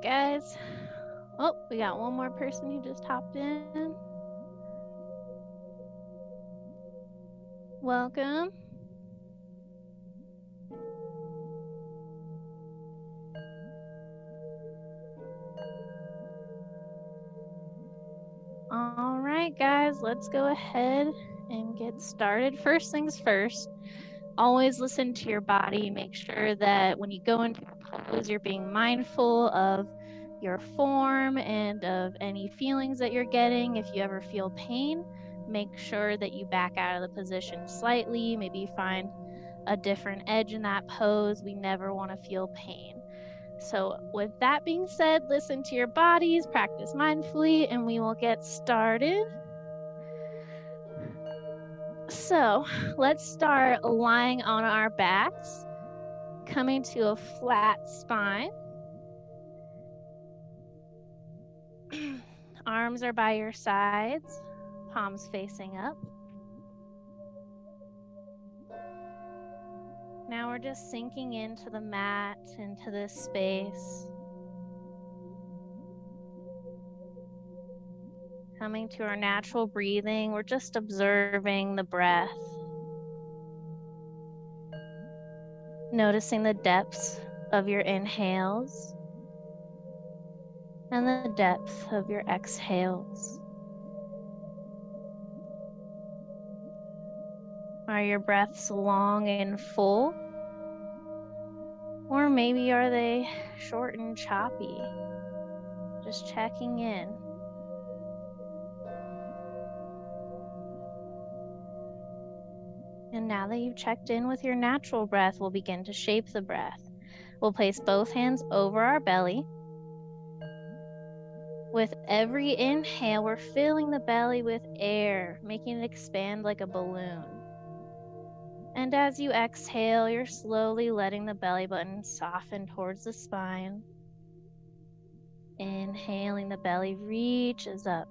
right, guys. Oh, we got one more person who just hopped in. Welcome. All right, guys, let's go ahead and get started. First things first, always listen to your body. Make sure that when you go into a pose, you're being mindful of your form and of any feelings that you're getting. If you ever feel pain, make sure that you back out of the position slightly. Maybe find a different edge in that pose. We never want to feel pain. So with that being said, listen to your bodies, practice mindfully, and we will get started. So let's start lying on our backs, coming to a flat spine. Arms are by your sides, palms facing up. Now we're just sinking into the mat, into this space. Coming to our natural breathing, we're just observing the breath. Noticing the depths of your inhales and the depth of your exhales. Are your breaths long and full? Or maybe are they short and choppy? Just checking in. And now that you've checked in with your natural breath, we'll begin to shape the breath. We'll place both hands over our belly. With every inhale, we're filling the belly with air, making it expand like a balloon. And as you exhale, you're slowly letting the belly button soften towards the spine. Inhaling, the belly reaches up.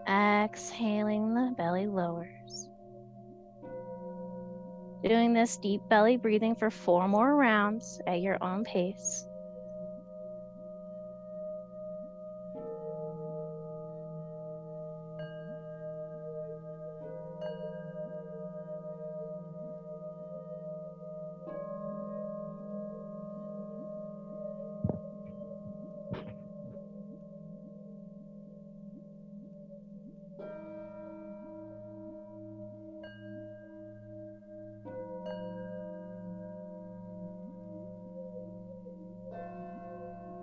Exhaling, the belly lowers. Doing this deep belly breathing for 4 more rounds at your own pace.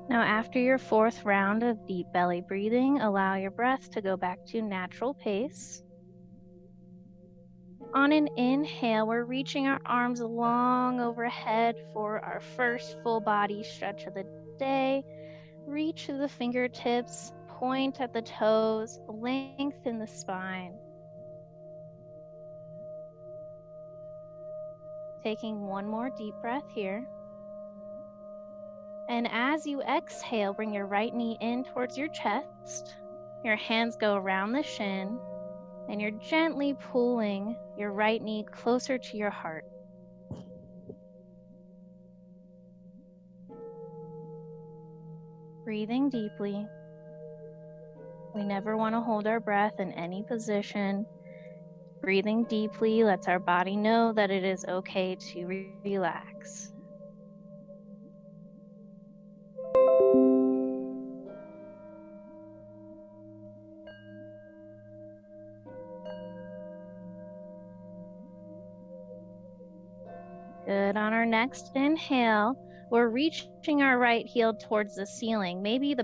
Now, after your 4th round of deep belly breathing, allow your breath to go back to natural pace. On an inhale, we're reaching our arms long overhead for our first full body stretch of the day. Reach to the fingertips, point at the toes, lengthen the spine. Taking one more deep breath here. And as you exhale, bring your right knee in towards your chest. Your hands go around the shin, and you're gently pulling your right knee closer to your heart. Breathing deeply. We never want to hold our breath in any position. Breathing deeply lets our body know that it is okay to relax. Good. On our next inhale, we're reaching our right heel towards the ceiling. Maybe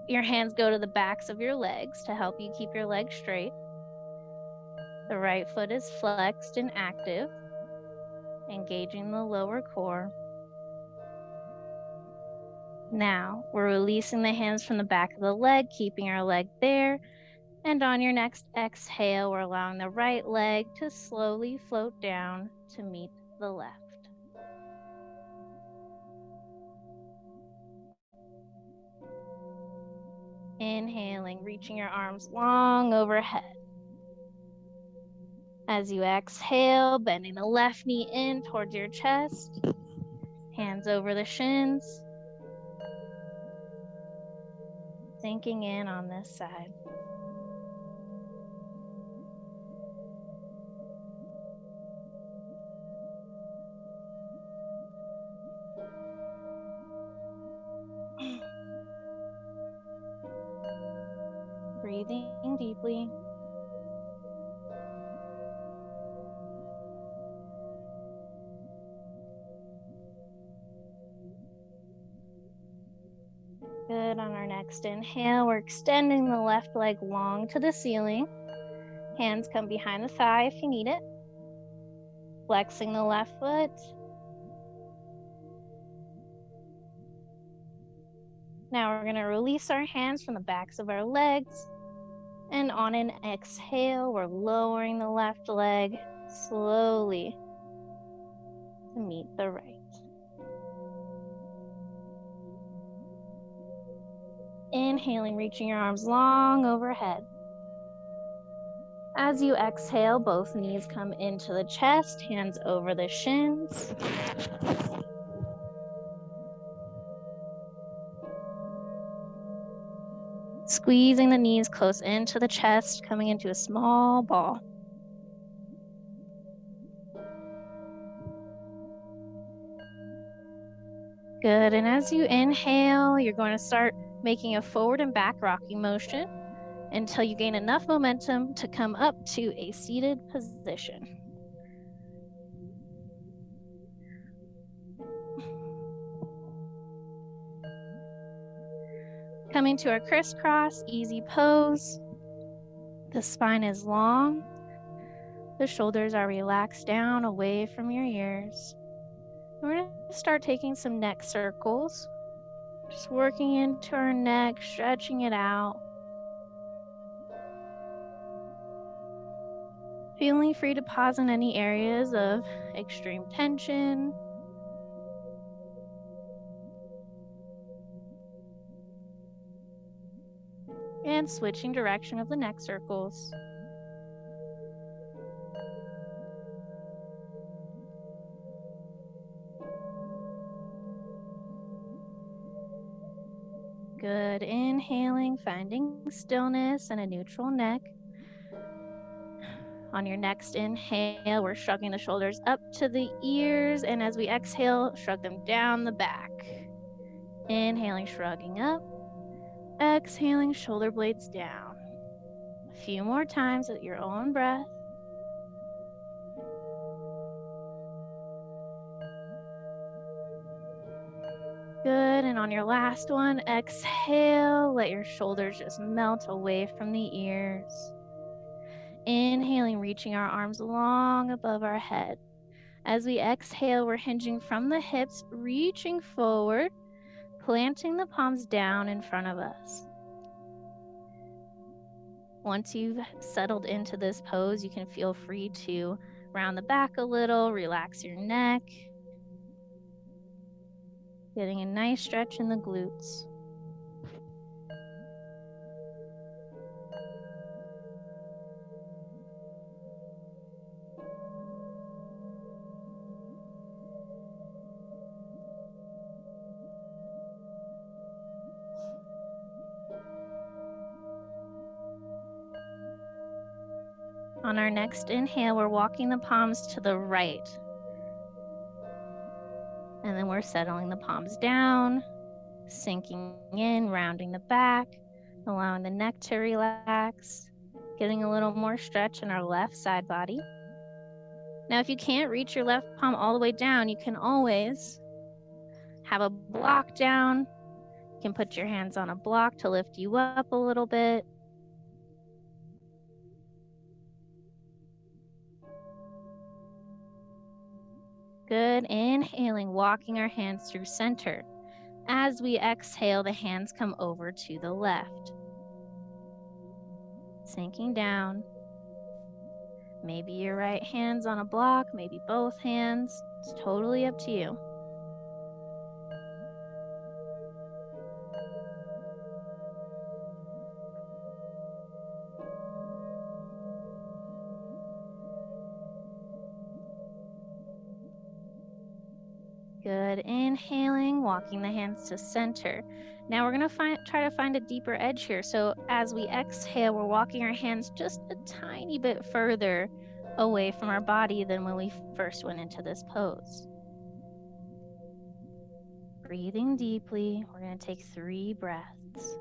your hands go to the backs of your legs to help you keep your legs straight. The right foot is flexed and active, engaging the lower core. Now, we're releasing the hands from the back of the leg, keeping our leg there. And on your next exhale, we're allowing the right leg to slowly float down to meet the left. Inhaling, reaching your arms long overhead. As you exhale, bending the left knee in towards your chest. Hands over the shins. Sinking in on this side. Breathing deeply. Good. On our next inhale, we're extending the left leg long to the ceiling. Hands come behind the thigh if you need it. Flexing the left foot. Now we're going to release our hands from the backs of our legs. And on an exhale, we're lowering the left leg slowly to meet the right. Inhaling, reaching your arms long overhead. As you exhale, both knees come into the chest, hands over the shins. Squeezing the knees close into the chest, coming into a small ball. Good, and as you inhale, you're going to start making a forward and back rocking motion until you gain enough momentum to come up to a seated position. Coming to our crisscross, easy pose. The spine is long. The shoulders are relaxed down away from your ears. We're going to start taking some neck circles. Just working into our neck, stretching it out. Feeling free to pause in any areas of extreme tension. And switching direction of the neck circles. Good. Inhaling, finding stillness and a neutral neck. On your next inhale, we're shrugging the shoulders up to the ears, and as we exhale, shrug them down the back. Inhaling, shrugging up. Exhaling, shoulder blades down. A few more times at your own breath. Good, and on your last one, exhale, let your shoulders just melt away from the ears. Inhaling, reaching our arms long above our head. As we exhale, we're hinging from the hips, reaching forward, planting the palms down in front of us. Once you've settled into this pose, you can feel free to round the back a little, relax your neck, getting a nice stretch in the glutes. On our next inhale, we're walking the palms to the right. And then we're settling the palms down, sinking in, rounding the back, allowing the neck to relax, getting a little more stretch in our left side body. Now, if you can't reach your left palm all the way down, you can always have a block down. You can put your hands on a block to lift you up a little bit. Good. Inhaling, walking our hands through center. As we exhale, the hands come over to the left. Sinking down. Maybe your right hand's on a block, maybe both hands. It's totally up to you. Good. Inhaling, walking the hands to center. Now we're going to try to find a deeper edge here. So as we exhale, we're walking our hands just a tiny bit further away from our body than when we first went into this pose. Breathing deeply, we're going to take 3 breaths.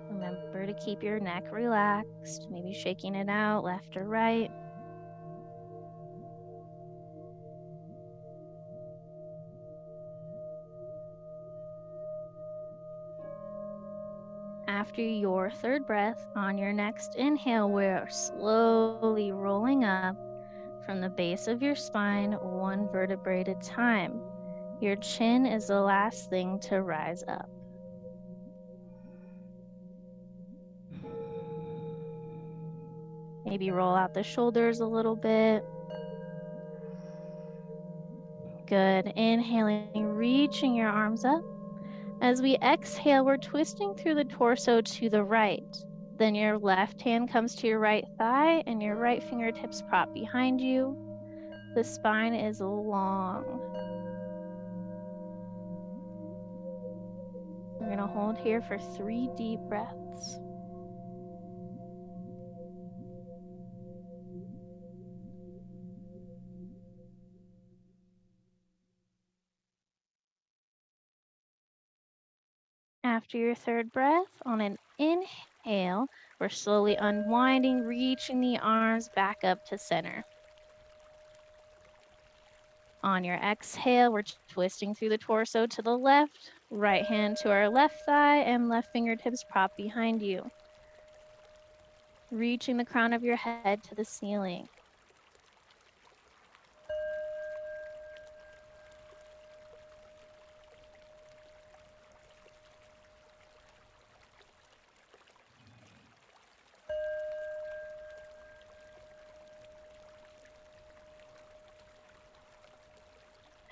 Remember to keep your neck relaxed, maybe shaking it out left or right. After your 3rd breath, on your next inhale, we're slowly rolling up from the base of your spine, 1 vertebrae at a time. Your chin is the last thing to rise up. Maybe roll out the shoulders a little bit. Good. Inhaling, reaching your arms up. As we exhale, we're twisting through the torso to the right. Then your left hand comes to your right thigh and your right fingertips prop behind you. The spine is long. We're going to hold here for 3 deep breaths. After your 3rd breath, on an inhale, we're slowly unwinding, reaching the arms back up to center. On your exhale, we're twisting through the torso to the left, right hand to our left thigh, and left fingertips prop behind you. Reaching the crown of your head to the ceiling.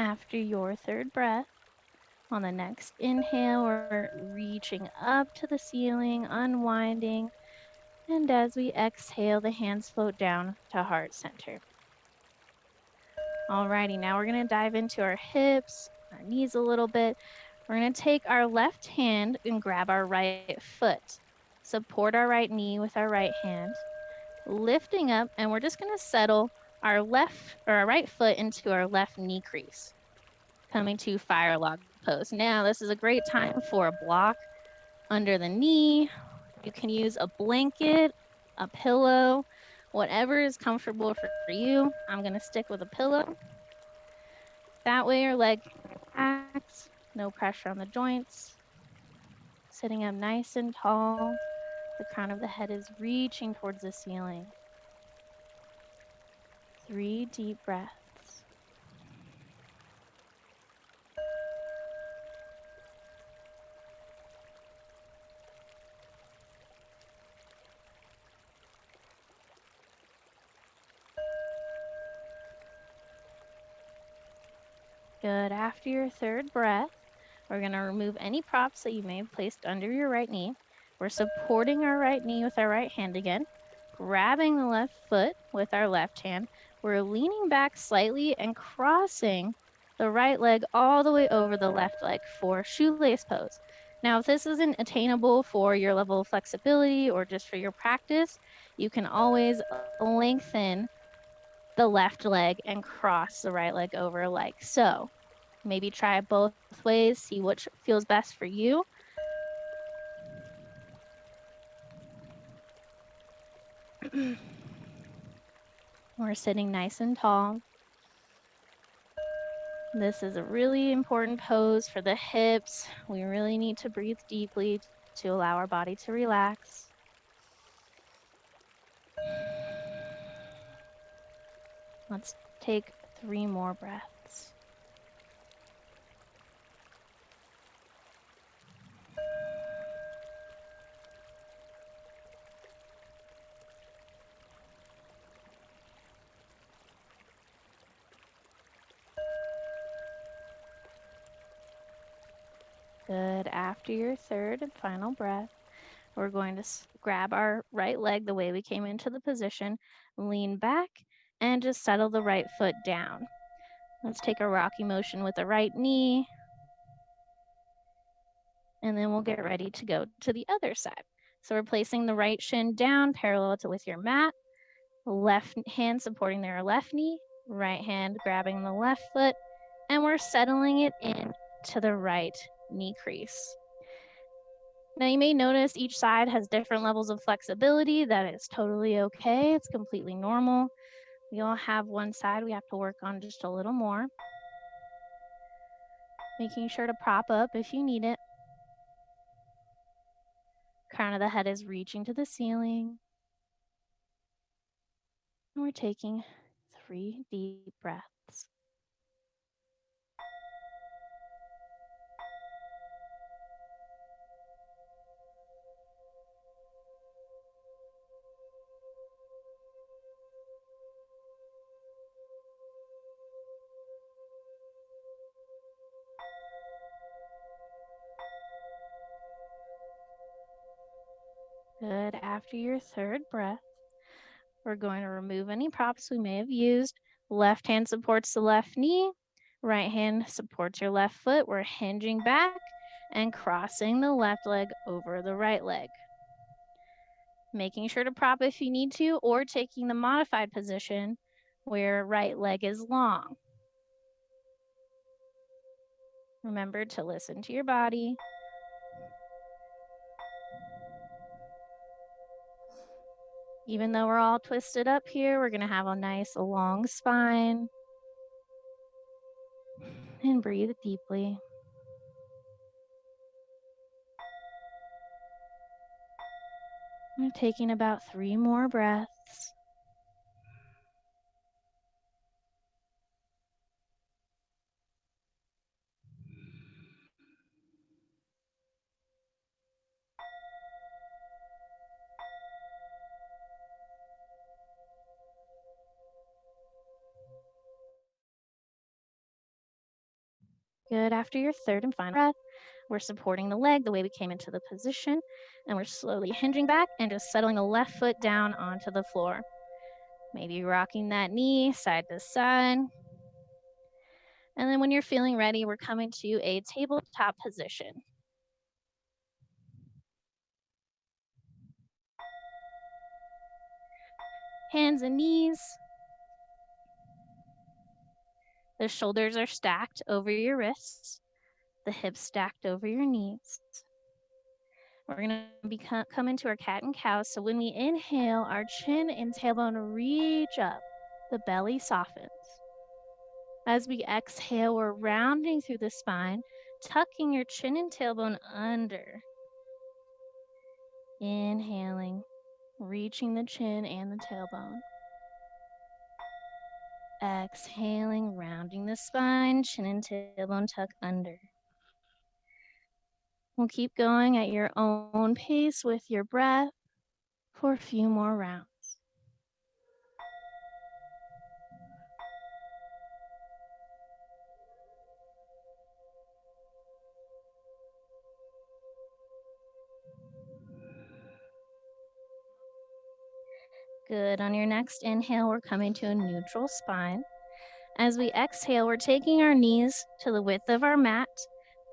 After your 3rd breath, on the next inhale, we're reaching up to the ceiling, unwinding, and as we exhale, the hands float down to heart center. Alrighty, now we're going to dive into our hips, our knees a little bit. We're going to take our left hand and grab our right foot. Support our right knee with our right hand, lifting up, and we're just going to settle our right foot into our left knee crease, coming to fire log pose. Now, this is a great time for a block under the knee. You can use a blanket, a pillow, whatever is comfortable for you. I'm going to stick with a pillow. That way your leg acts, no pressure on the joints. Sitting up nice and tall. The crown of the head is reaching towards the ceiling. 3 deep breaths. Good. After your 3rd breath, we're going to remove any props that you may have placed under your right knee. We're supporting our right knee with our right hand again, grabbing the left foot with our left hand. We're leaning back slightly and crossing the right leg all the way over the left leg for shoelace pose. Now, if this isn't attainable for your level of flexibility or just for your practice, you can always lengthen the left leg and cross the right leg over like so. Maybe try it both ways, see which feels best for you. We're sitting nice and tall. This is a really important pose for the hips. We really need to breathe deeply to allow our body to relax. Let's take 3 more breaths. Good. After your 3rd and final breath, we're going to grab our right leg the way we came into the position, lean back, and just settle the right foot down. Let's take a rocky motion with the right knee, and then we'll get ready to go to the other side. So we're placing the right shin down parallel with your mat, left hand supporting their left knee, right hand grabbing the left foot, and we're settling it in to the right knee crease. Now you may notice each side has different levels of flexibility. That is totally okay. It's completely normal. We all have one side we have to work on just a little more. Making sure to prop up if you need it. Crown of the head is reaching to the ceiling. And we're taking 3 deep breaths. Good. After your third breath, we're going to remove any props we may have used. Left hand supports the left knee. Right hand supports your left foot. We're hinging back and crossing the left leg over the right leg. Making sure to prop if you need to, or taking the modified position where right leg is long. Remember to listen to your body. Even though we're all twisted up here, we're going to have a nice long spine. And breathe deeply. I'm taking about 3 more breaths. Good. After your third and final breath, we're supporting the leg the way we came into the position, and we're slowly hinging back and just settling the left foot down onto the floor. Maybe rocking that knee side to side. And then when you're feeling ready, we're coming to a tabletop position. Hands and knees. The shoulders are stacked over your wrists. The hips stacked over your knees. We're going to come into our cat and cow. So when we inhale, our chin and tailbone reach up. The belly softens. As we exhale, we're rounding through the spine, tucking your chin and tailbone under. Inhaling, reaching the chin and the tailbone. Exhaling, rounding the spine, chin and tailbone tuck under. We'll keep going at your own pace with your breath for a few more rounds. Good. On your next inhale, we're coming to a neutral spine. As we exhale, we're taking our knees to the width of our mat,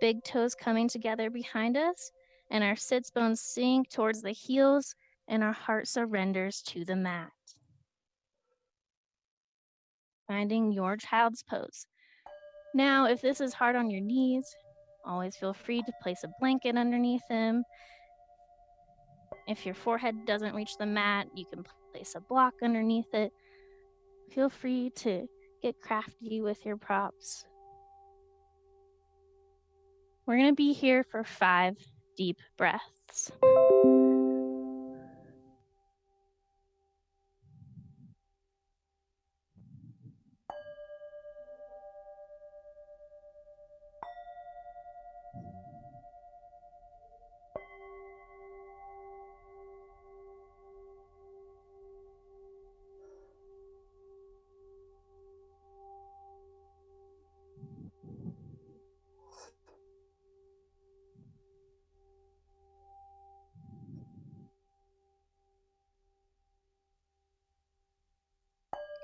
big toes coming together behind us, and our sits bones sink towards the heels, and our heart surrenders to the mat. Finding your child's pose. Now, if this is hard on your knees, always feel free to place a blanket underneath them. If your forehead doesn't reach the mat, you can place a block underneath it. Feel free to get crafty with your props. We're going to be here for 5 deep breaths.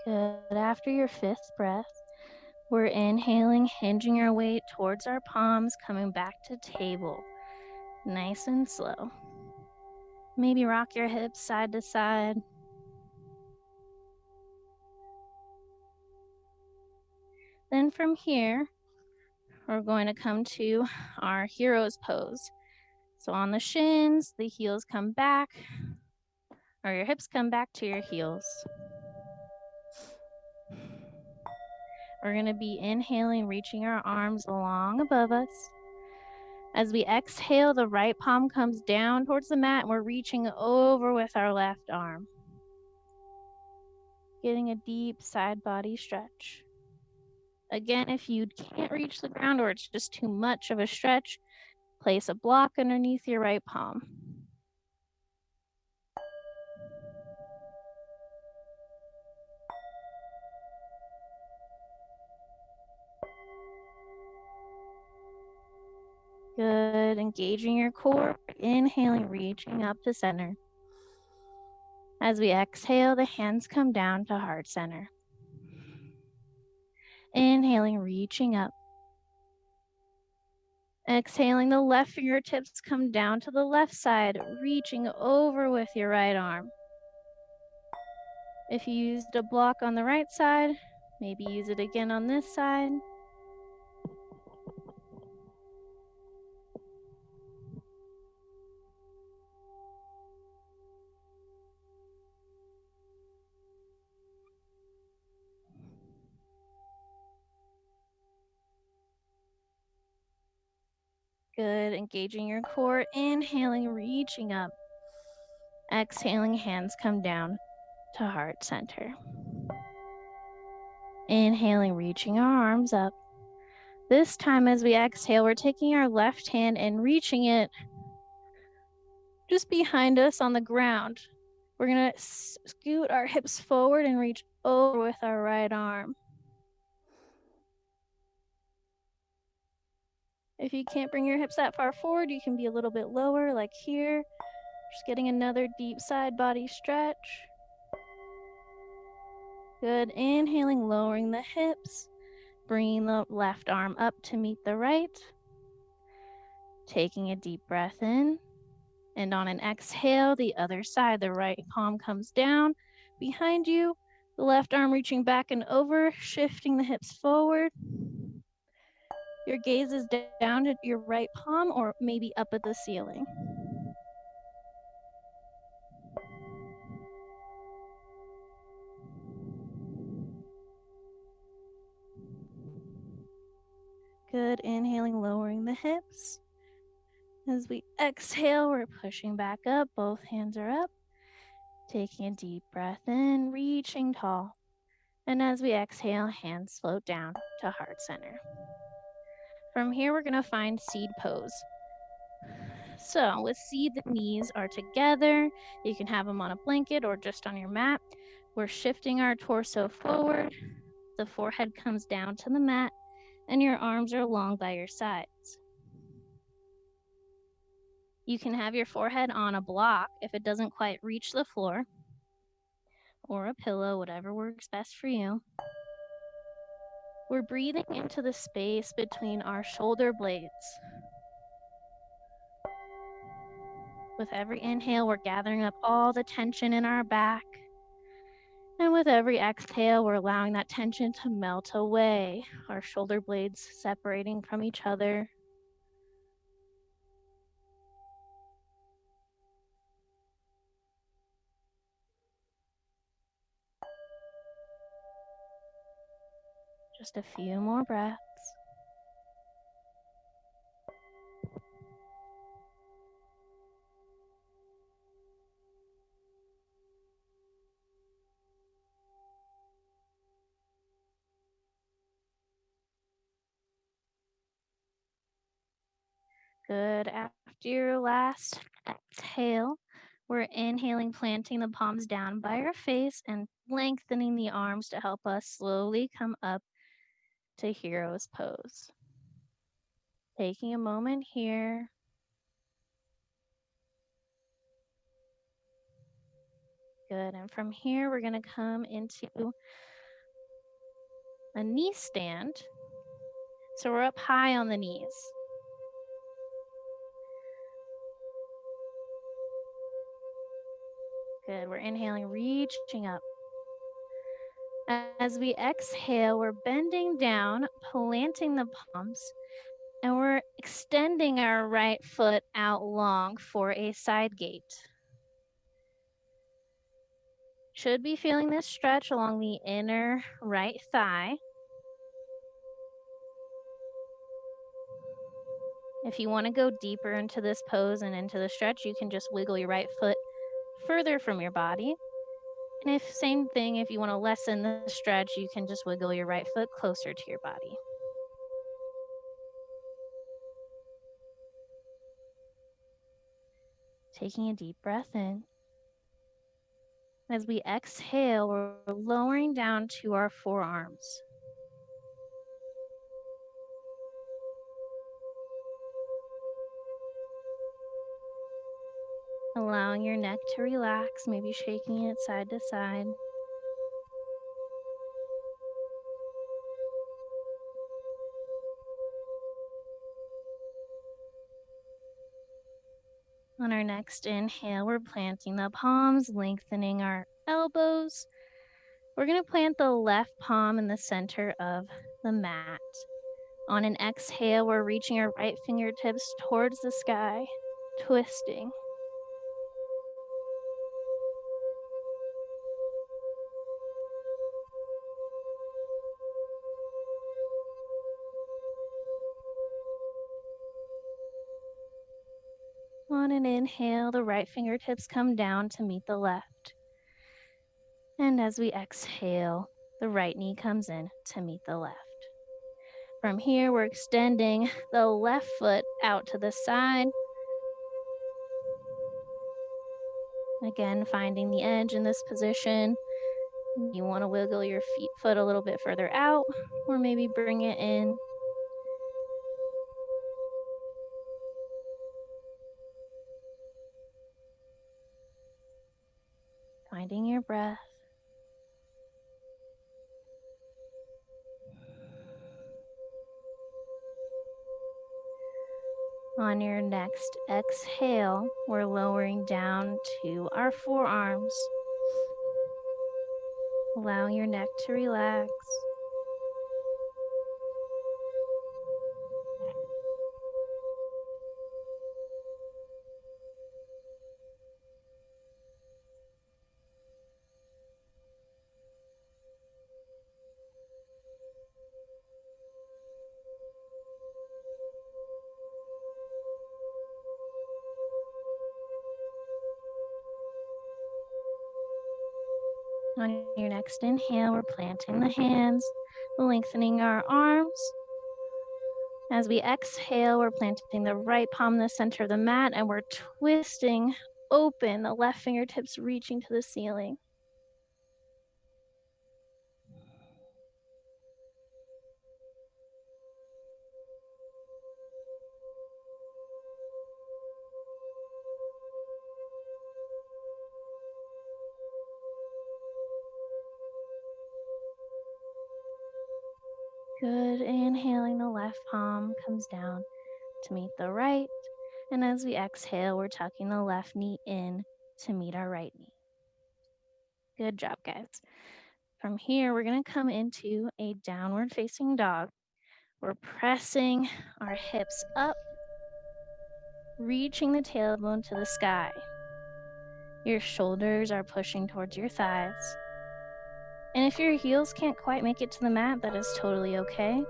Good. After your fifth breath, we're inhaling, hinging our weight towards our palms, coming back to table. Nice and slow. Maybe rock your hips side to side. Then from here, we're going to come to our hero's pose. So on the shins, the heels come back, or your hips come back to your heels. We're going to be inhaling, reaching our arms long above us. As we exhale, the right palm comes down towards the mat and we're reaching over with our left arm. Getting a deep side body stretch. Again, if you can't reach the ground or it's just too much of a stretch, place a block underneath your right palm. Good. Engaging your core. Inhaling, reaching up to center. As we exhale, the hands come down to heart center. Inhaling, reaching up. Exhaling, the left fingertips come down to the left side, reaching over with your right arm. If you used a block on the right side, maybe use it again on this side. Good. Engaging your core. Inhaling, reaching up. Exhaling, hands come down to heart center. Inhaling, reaching our arms up. This time as we exhale, we're taking our left hand and reaching it just behind us on the ground. We're going to scoot our hips forward and reach over with our right arm. If you can't bring your hips that far forward, you can be a little bit lower, like here. Just getting another deep side body stretch. Good. Inhaling, lowering the hips. Bringing the left arm up to meet the right. Taking a deep breath in. And on an exhale, the other side, the right palm comes down behind you. The left arm reaching back and over, shifting the hips forward. Your gaze is down at your right palm or maybe up at the ceiling. Good. Inhaling, lowering the hips. As we exhale, we're pushing back up. Both hands are up. Taking a deep breath in, reaching tall. And as we exhale, hands float down to heart center. From here, we're going to find seed pose. So with seed, the knees are together. You can have them on a blanket or just on your mat. We're shifting our torso forward. The forehead comes down to the mat and your arms are long by your sides. You can have your forehead on a block if it doesn't quite reach the floor, or a pillow, whatever works best for you. We're breathing into the space between our shoulder blades. With every inhale, we're gathering up all the tension in our back. And with every exhale, we're allowing that tension to melt away, our shoulder blades separating from each other. Just a few more breaths. Good. After your last exhale, we're inhaling, planting the palms down by our face and lengthening the arms to help us slowly come up to hero's pose. Taking a moment here. Good. And from here, we're going to come into a knee stand. So we're up high on the knees. Good, we're inhaling, reaching up. As we exhale, we're bending down, planting the palms, and we're extending our right foot out long for a side gate. Should be feeling this stretch along the inner right thigh. If you want to go deeper into this pose and into the stretch, you can just wiggle your right foot further from your body. And same thing, if you want to lessen the stretch, you can just wiggle your right foot closer to your body. Taking a deep breath in. As we exhale, we're lowering down to our forearms. Allowing your neck to relax, maybe shaking it side to side. On our next inhale, we're planting the palms, lengthening our elbows. We're going to plant the left palm in the center of the mat. On an exhale, we're reaching our right fingertips towards the sky, twisting. On an inhale, the right fingertips come down to meet the left. And as we exhale, the right knee comes in to meet the left. From here, we're extending the left foot out to the side. Again, finding the edge in this position. You want to wiggle your foot a little bit further out, or maybe bring it in. Finding your breath. On your next exhale, we're lowering down to our forearms, allowing your neck to relax. On your next inhale, we're planting the hands, lengthening our arms. As we exhale, we're planting the right palm in the center of the mat, and we're twisting open, the left fingertips reaching to the ceiling. Good, inhaling, the left palm comes down to meet the right. And as we exhale, we're tucking the left knee in to meet our right knee. Good job, guys. From here, we're going to come into a downward facing dog. We're pressing our hips up, reaching the tailbone to the sky. Your shoulders are pushing towards your thighs. And if your heels can't quite make it to the mat, that is totally okay.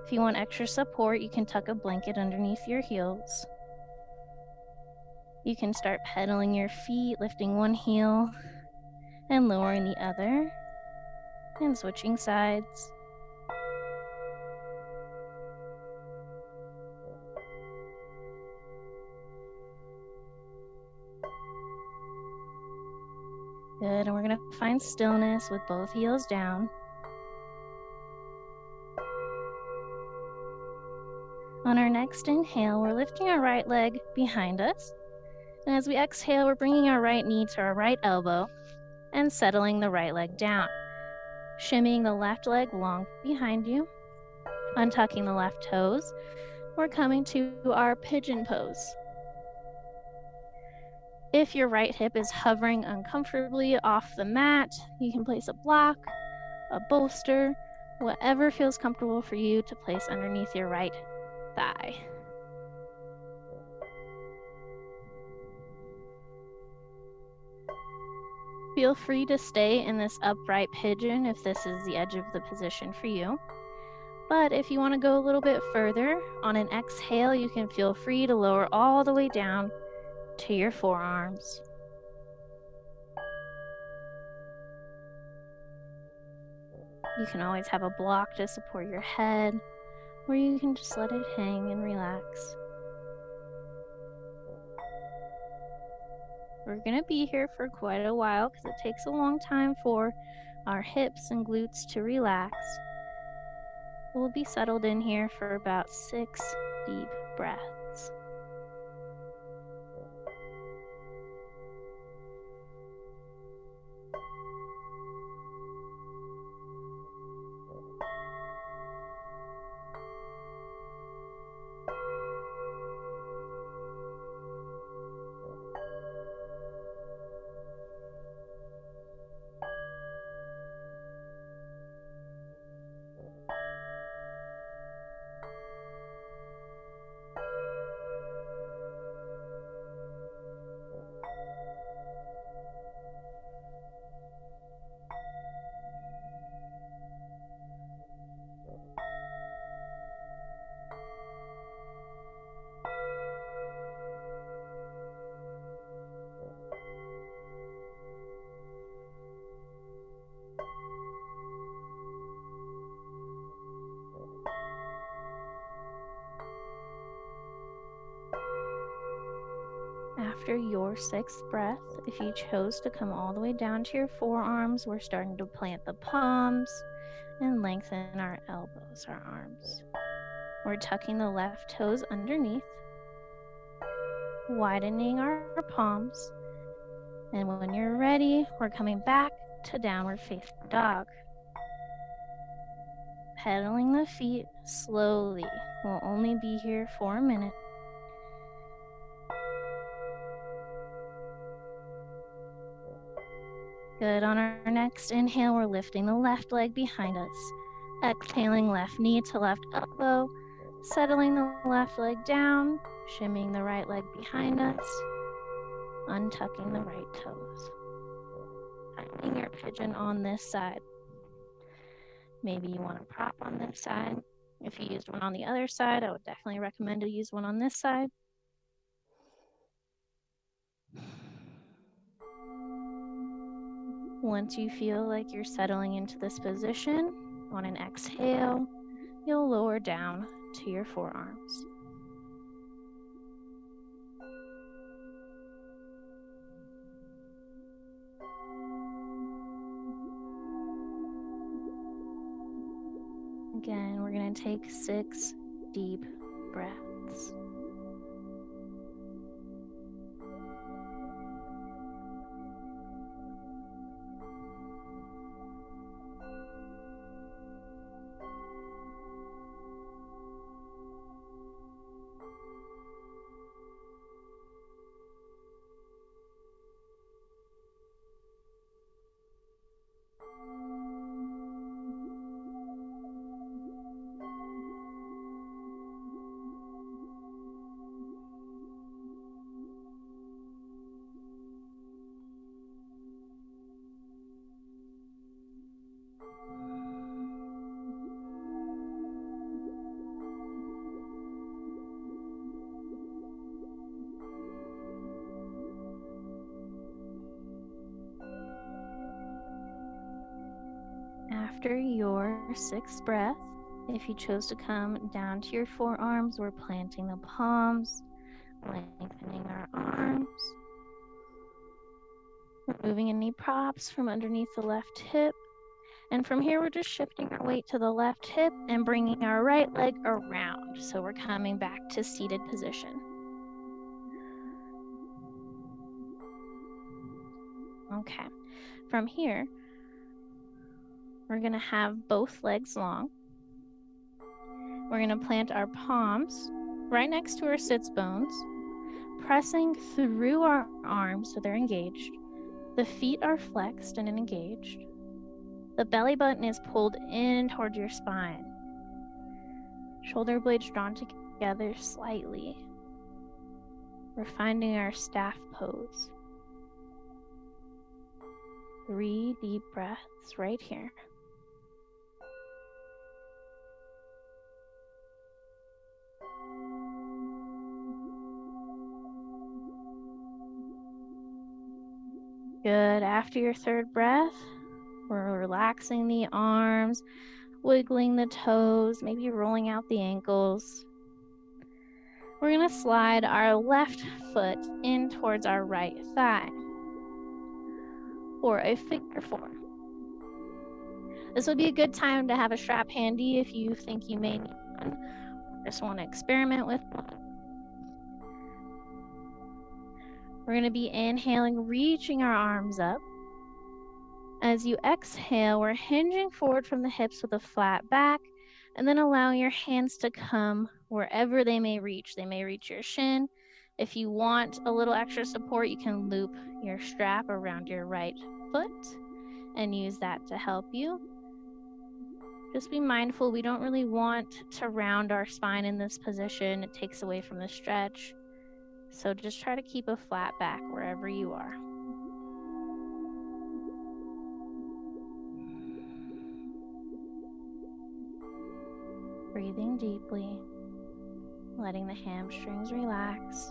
If you want extra support, you can tuck a blanket underneath your heels. You can start pedaling your feet, lifting one heel and lowering the other, and switching sides. Good, and we're gonna find stillness with both heels down. On our next inhale, we're lifting our right leg behind us. And as we exhale, we're bringing our right knee to our right elbow and settling the right leg down. shimmying the left leg long behind you, untucking the left toes. We're coming to our pigeon pose. If your right hip is hovering uncomfortably off the mat, you can place a block, a bolster, whatever feels comfortable for you to place underneath your right thigh. Feel free to stay in this upright pigeon if this is the edge of the position for you. But if you want to go a little bit further, on an exhale, you can feel free to lower all the way down to your forearms. You can always have a block to support your head, or you can just let it hang and relax. We're going to be here for quite a while because it takes a long time for our hips and glutes to relax. We'll be settled in here for about 6 deep breaths. After your 6th breath, if you chose to come all the way down to your forearms, we're starting to plant the palms and lengthen our elbows, our arms. We're tucking the left toes underneath, widening our palms, and when you're ready, we're coming back to downward facing dog. Pedaling the feet slowly. We'll only be here for a minute. Good. On our next inhale, we're lifting the left leg behind us. Exhaling, left knee to left elbow. Settling the left leg down. Shimmying the right leg behind us. Untucking the right toes. Finding your pigeon on this side. Maybe you want a prop on this side. If you used one on the other side, I would definitely recommend to use one on this side. Once you feel like you're settling into this position, on an exhale, you'll lower down to your forearms. Again, we're going to take 6 deep breaths. After your 6th breath, if you chose to come down to your forearms, we're planting the palms, lengthening our arms, removing any props from underneath the left hip. And from here, we're just shifting our weight to the left hip and bringing our right leg around. So we're coming back to seated position. Okay, from here, We're going to have both legs long. We're going to plant our palms right next to our sits bones, pressing through our arms so they're engaged. The feet are flexed and engaged. The belly button is pulled in towards your spine. Shoulder blades drawn together slightly. We're finding our staff pose. 3 deep breaths right here. Good. After your third breath, we're relaxing the arms, wiggling the toes, maybe rolling out the ankles. We're going to slide our left foot in towards our right thigh for a figure 4. This would be a good time to have a strap handy if you think you may need one or just want to experiment with one. We're going to be inhaling, reaching our arms up. As you exhale, we're hinging forward from the hips with a flat back, and then allowing your hands to come wherever they may reach. They may reach your shin. If you want a little extra support, you can loop your strap around your right foot and use that to help you. Just be mindful, we don't really want to round our spine in this position. It takes away from the stretch. So just try to keep a flat back wherever you are. Breathing deeply, letting the hamstrings relax.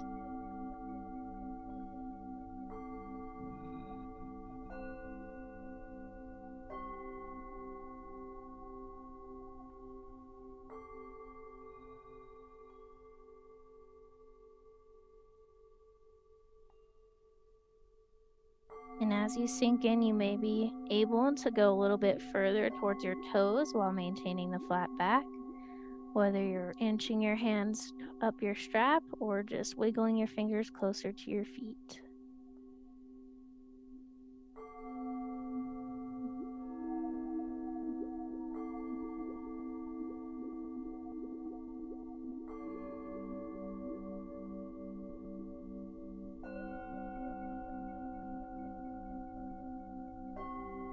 And as you sink in, you may be able to go a little bit further towards your toes while maintaining the flat back, whether you're inching your hands up your strap or just wiggling your fingers closer to your feet.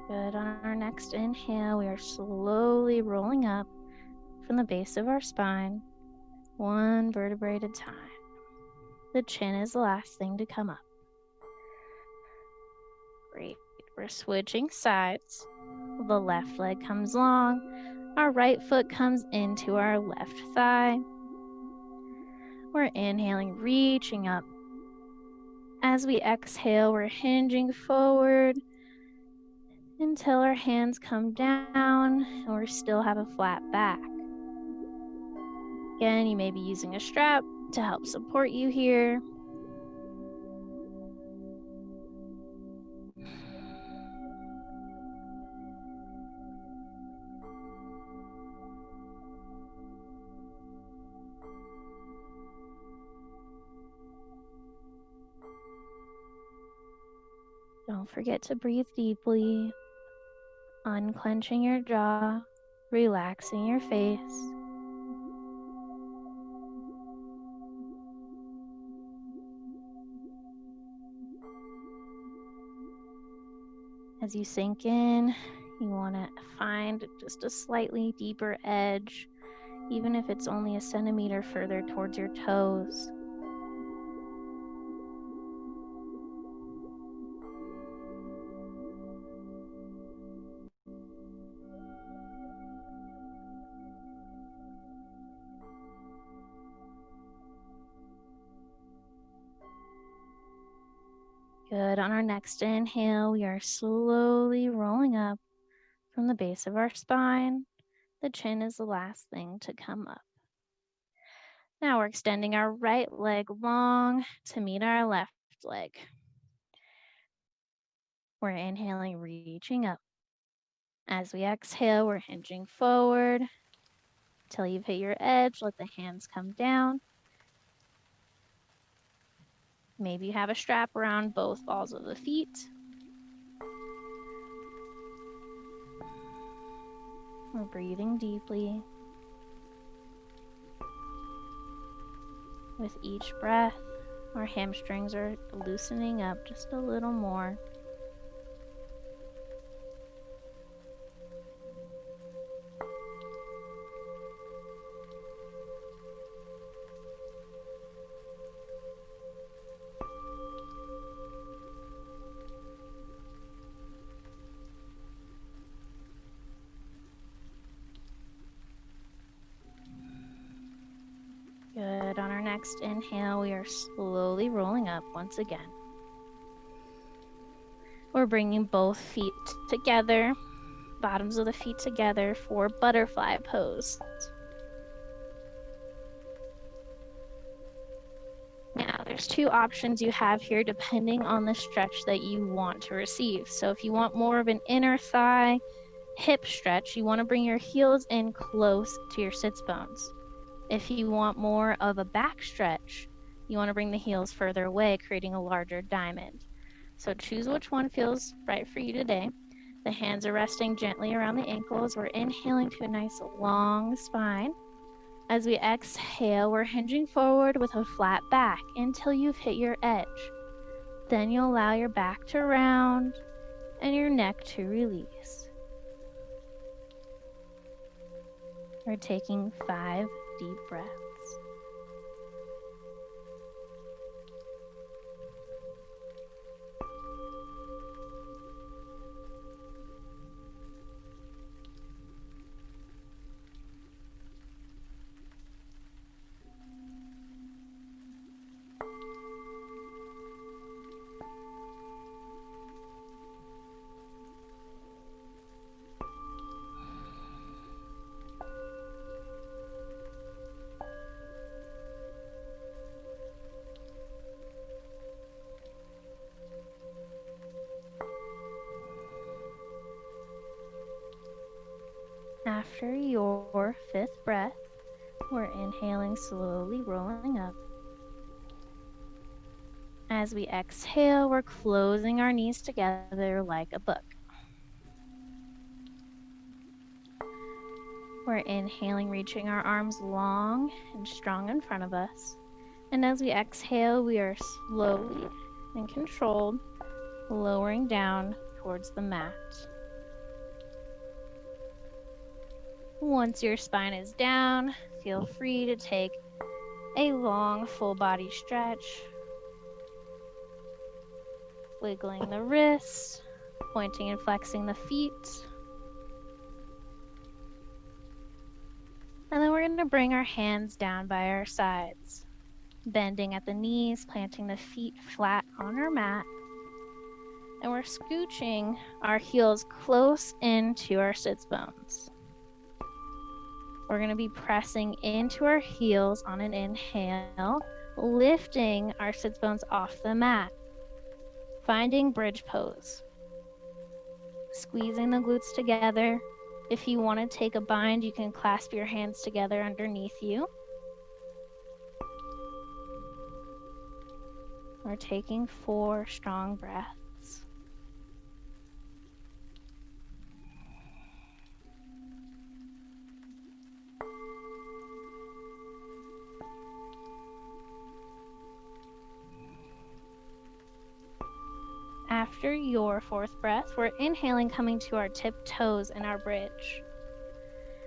Good. On our next inhale, we are slowly rolling up from the base of our spine, one vertebrae at a time. The chin is the last thing to come up. Great. We're switching sides. The left leg comes long. Our right foot comes into our left thigh. We're inhaling, reaching up. As we exhale, we're hinging forward until our hands come down and we still have a flat back. Again, you may be using a strap to help support you here. Don't forget to breathe deeply, unclenching your jaw, relaxing your face. As you sink in, you want to find just a slightly deeper edge, even if it's only a centimeter further towards your toes. Good. On our next inhale, we are slowly rolling up from the base of our spine. The chin is the last thing to come up. Now we're extending our right leg long to meet our left leg. We're inhaling, reaching up. As we exhale, we're hinging forward. Till you've hit your edge, let the hands come down. Maybe you have a strap around both balls of the feet. We're breathing deeply. With each breath, our hamstrings are loosening up just a little more. Good. On our next inhale, we are slowly rolling up once again. We're bringing both feet together, bottoms of the feet together for butterfly pose. Now, there's two options you have here depending on the stretch that you want to receive. So if you want more of an inner thigh, hip stretch, you want to bring your heels in close to your sits bones. If you want more of a back stretch, you want to bring the heels further away, creating a larger diamond. So choose which one feels right for you today. The hands are resting gently around the ankles. We're inhaling to a nice long spine. As we exhale, we're hinging forward with a flat back until you've hit your edge. Then you'll allow your back to round and your neck to release. We're taking 5 deep breaths. After your 5th breath, we're inhaling, slowly rolling up. As we exhale, we're closing our knees together like a book. We're inhaling, reaching our arms long and strong in front of us. And as we exhale, we are slowly and controlled, lowering down towards the mat. Once your spine is down, feel free to take a long full body stretch, wiggling the wrists, pointing and flexing the feet. And then we're going to bring our hands down by our sides, bending at the knees, planting the feet flat on our mat. And we're scooching our heels close into our sits bones. We're going to be pressing into our heels on an inhale, lifting our sits bones off the mat, finding bridge pose. Squeezing the glutes together. If you want to take a bind, you can clasp your hands together underneath you. We're taking 4 strong breaths. After your 4th breath, we're inhaling, coming to our tipped toes in our bridge.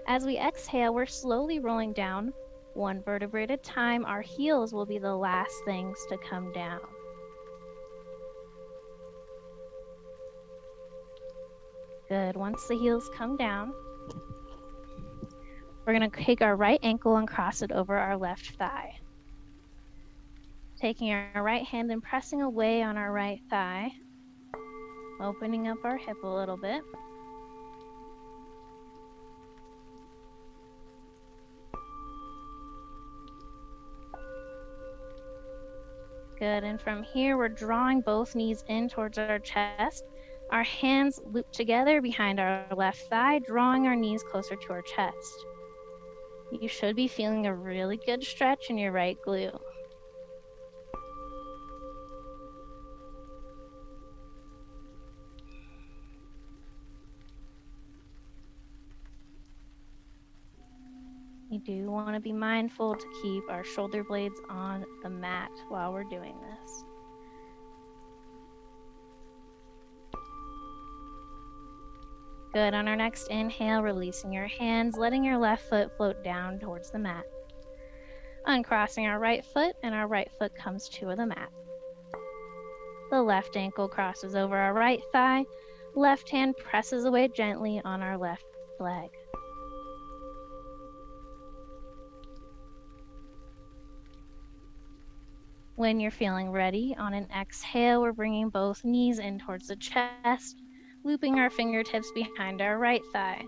As we exhale, we're slowly rolling down, 1 vertebrae at a time. Our heels will be the last things to come down. Good. Once the heels come down, we're going to take our right ankle and cross it over our left thigh. Taking our right hand and pressing away on our right thigh, opening up our hip a little bit. Good, and from here, we're drawing both knees in towards our chest. Our hands loop together behind our left thigh, drawing our knees closer to our chest. You should be feeling a really good stretch in your right glute. You do want to be mindful to keep our shoulder blades on the mat while we're doing this. Good. On our next inhale, releasing your hands, letting your left foot float down towards the mat. Uncrossing our right foot, and our right foot comes to the mat. The left ankle crosses over our right thigh. Left hand presses away gently on our left leg. When you're feeling ready, on an exhale, we're bringing both knees in towards the chest, looping our fingertips behind our right thigh.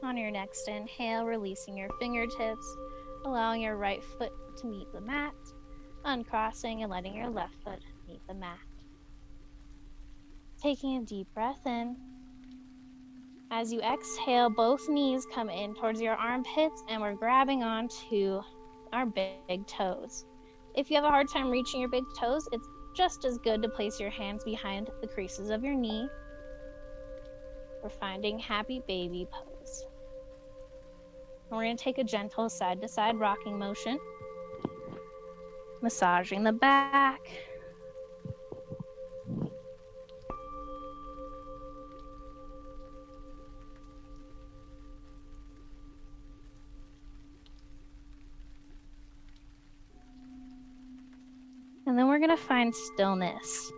On your next inhale, releasing your fingertips, allowing your right foot to meet the mat, uncrossing and letting your left foot meet the mat. Taking a deep breath in. As you exhale, both knees come in towards your armpits and we're grabbing onto our big toes. If you have a hard time reaching your big toes, it's just as good to place your hands behind the creases of your knee. We're finding happy baby pose. And we're going to take a gentle side-to-side rocking motion, massaging the back. And then we're going to find stillness.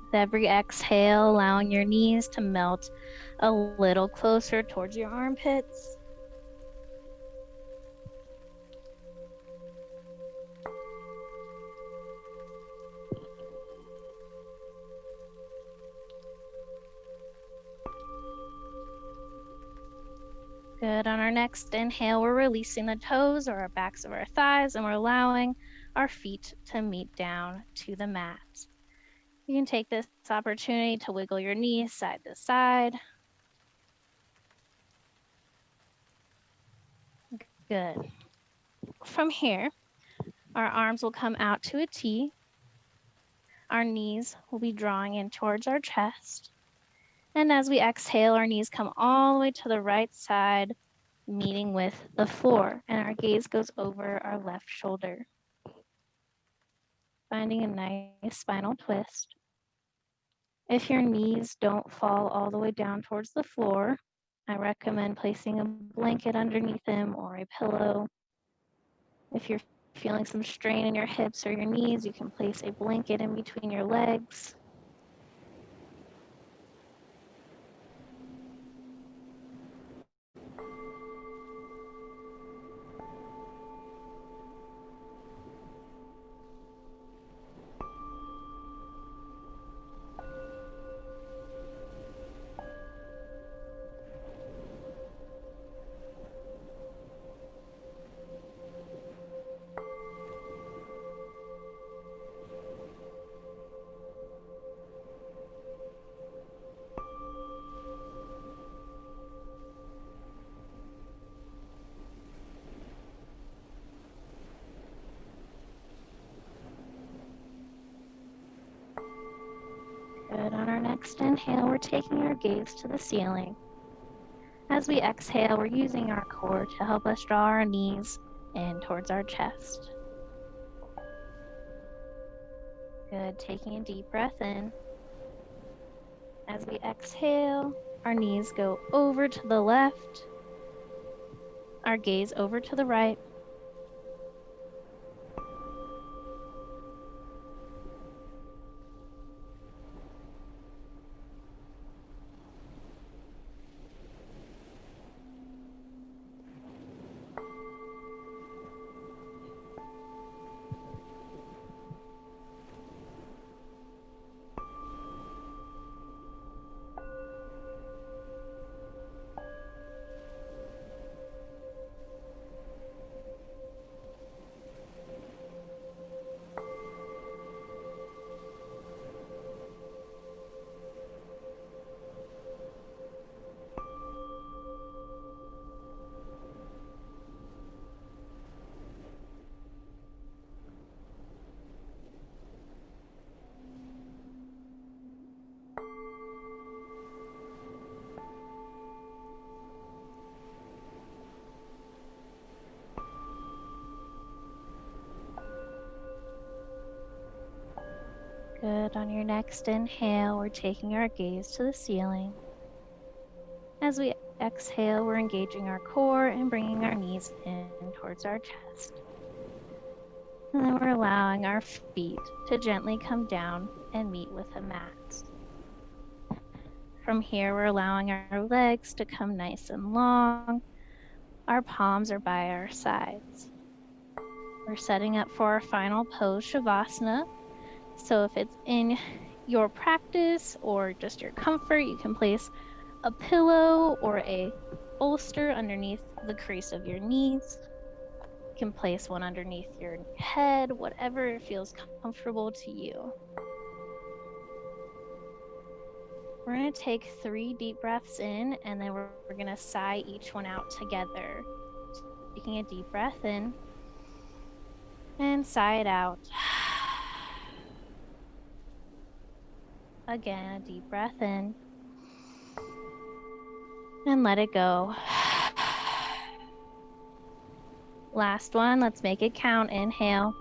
With every exhale, allowing your knees to melt a little closer towards your armpits. Good. On our next inhale, we're releasing the toes or our backs of our thighs, and we're allowing our feet to meet down to the mat. You can take this opportunity to wiggle your knees side to side. Good. From here, our arms will come out to a T. Our knees will be drawing in towards our chest. And as we exhale, our knees come all the way to the right side, meeting with the floor, and our gaze goes over our left shoulder. Finding a nice spinal twist. If your knees don't fall all the way down towards the floor, I recommend placing a blanket underneath them or a pillow. If you're feeling some strain in your hips or your knees, you can place a blanket in between your legs. Good. On our next inhale, we're taking our gaze to the ceiling. As we exhale, we're using our core to help us draw our knees in towards our chest. Good. Taking a deep breath in. As we exhale, our knees go over to the left, our gaze over to the right. Good. On your next inhale, we're taking our gaze to the ceiling. As we exhale, we're engaging our core and bringing our knees in towards our chest. And then we're allowing our feet to gently come down and meet with the mat. From here, we're allowing our legs to come nice and long. Our palms are by our sides. We're setting up for our final pose, Shavasana. So if it's in your practice or just your comfort, you can place a pillow or a bolster underneath the crease of your knees. You can place one underneath your head, whatever feels comfortable to you. We're going to take 3 deep breaths in, and then we're going to sigh each one out together. Taking a deep breath in and sigh it out. Again, a deep breath in and let it go. Last one, let's make it count. Inhale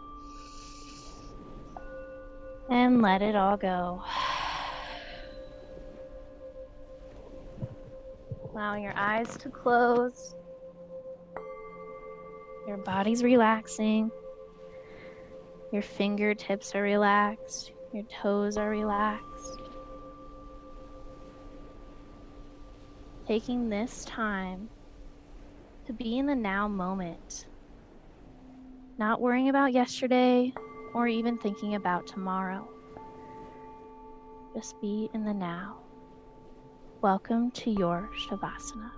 and let it all go. Allowing your eyes to close. Your body's relaxing. Your fingertips are relaxed. Your toes are relaxed. Taking this time to be in the now moment. Not worrying about yesterday or even thinking about tomorrow. Just be in the now. Welcome to your Shavasana.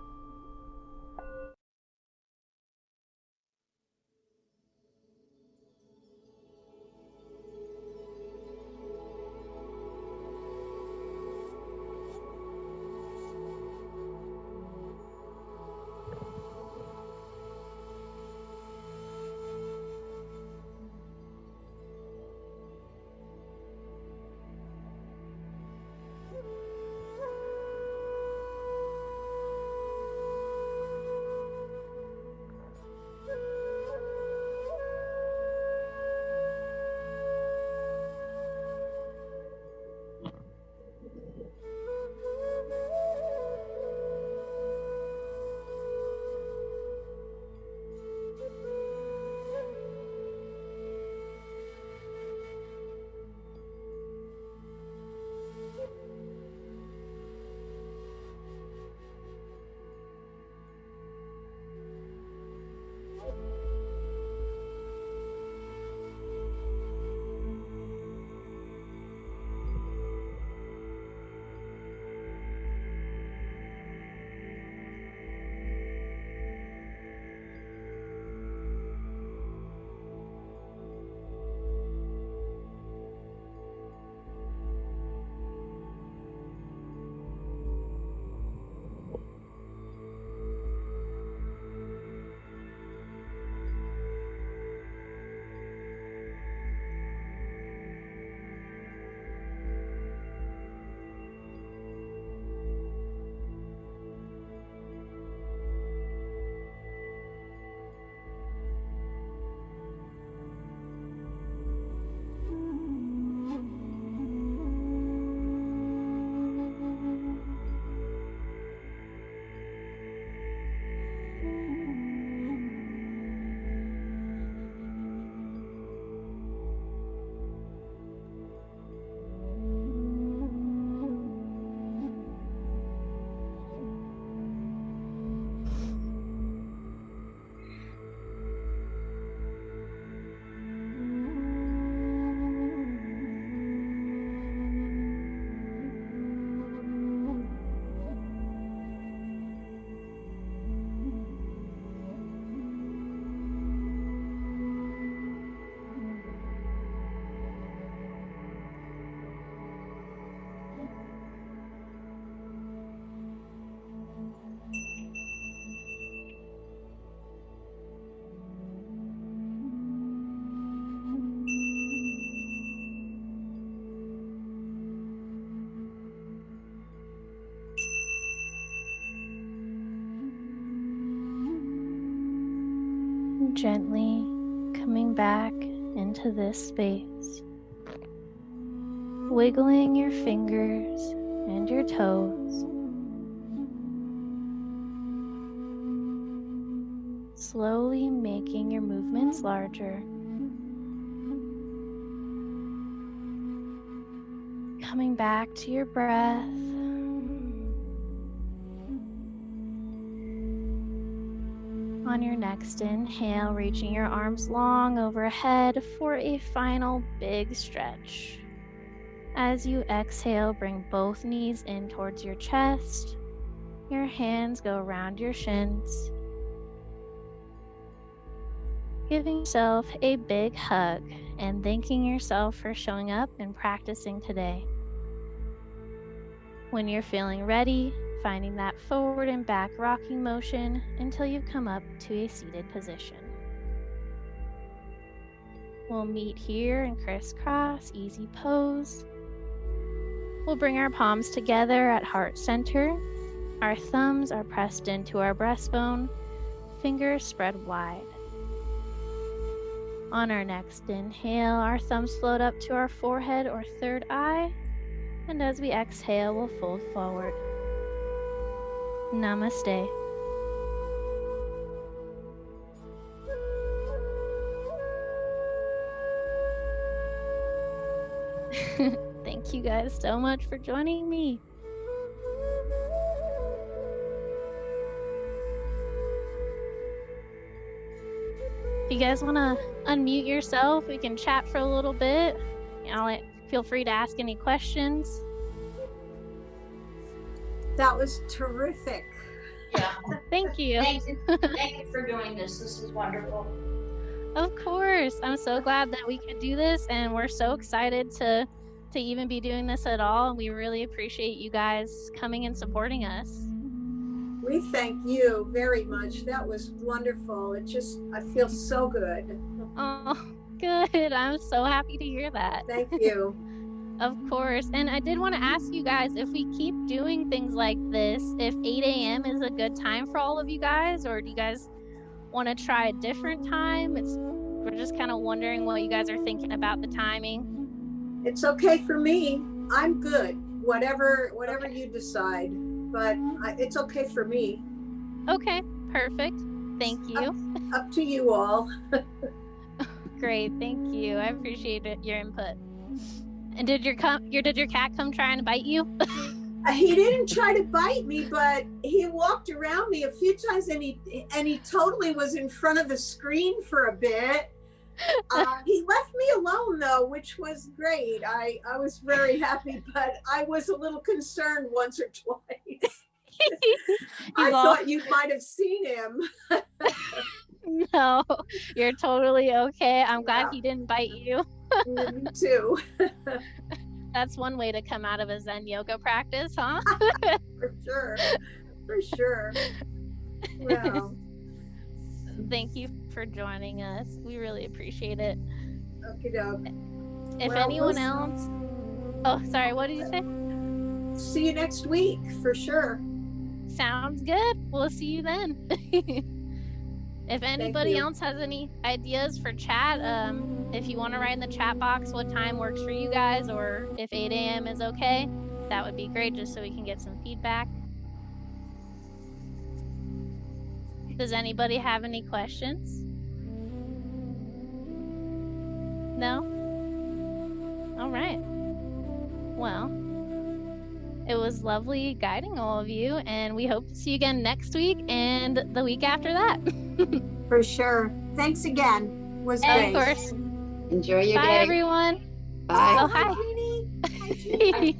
Gently coming back into this space. wiggling your fingers and your toes. Slowly making your movements larger. Coming back to your breath. On your next inhale, reaching your arms long overhead for a final big stretch. As you exhale, bring both knees in towards your chest. Your hands go around your shins. Giving yourself a big hug and thanking yourself for showing up and practicing today. When you're feeling ready, finding that forward and back rocking motion until you've come up to a seated position. We'll meet here in crisscross, easy pose. We'll bring our palms together at heart center. Our thumbs are pressed into our breastbone, fingers spread wide. On our next inhale, our thumbs float up to our forehead or third eye, and as we exhale, we'll fold forward. Namaste. Thank you guys so much for joining me. If you guys want to unmute yourself, we can chat for a little bit. Feel free to ask any questions. That was terrific. Yeah. Thank you. Thank you for doing this. This is wonderful. Of course. I'm so glad that we could do this, and we're so excited to even be doing this at all. We really appreciate you guys coming and supporting us. We thank you very much. That was wonderful. I feel so good. Oh, good. I'm so happy to hear that. Thank you. Of course. And I did want to ask you guys, if we keep doing things like this, if 8 a.m. is a good time for all of you guys, or do you guys want to try a different time? We're just kind of wondering what you guys are thinking about the timing. It's okay for me. I'm good. Whatever you decide, but it's okay for me. Okay, perfect. Thank you. Up to you all. Great, thank you. I appreciate your input. And did your cat come try and bite you? He didn't try to bite me, but he walked around me a few times, and he totally was in front of the screen for a bit. He left me alone though, which was great. I was very happy, but I was a little concerned once or twice. I thought you might have seen him. No, you're totally okay. I'm glad he didn't bite you. Yeah, me too. That's one way to come out of a Zen yoga practice, huh? For sure. Well, thank you for joining us. We really appreciate it. Okie doke. If anyone else... Oh, sorry, what did you say? See you next week, for sure. Sounds good. We'll see you then. If anybody else has any ideas for chat, if you want to write in the chat box what time works for you guys, or if 8 a.m. is okay, that would be great, just so we can get some feedback. Does anybody have any questions? No? All right. Well, it was lovely guiding all of you, and we hope to see you again next week and the week after that. For sure. Thanks again. It was great. Of course. Enjoy your day. Bye, everyone. Bye. Oh, hi. Hi, Jeannie. Hi, Jeannie.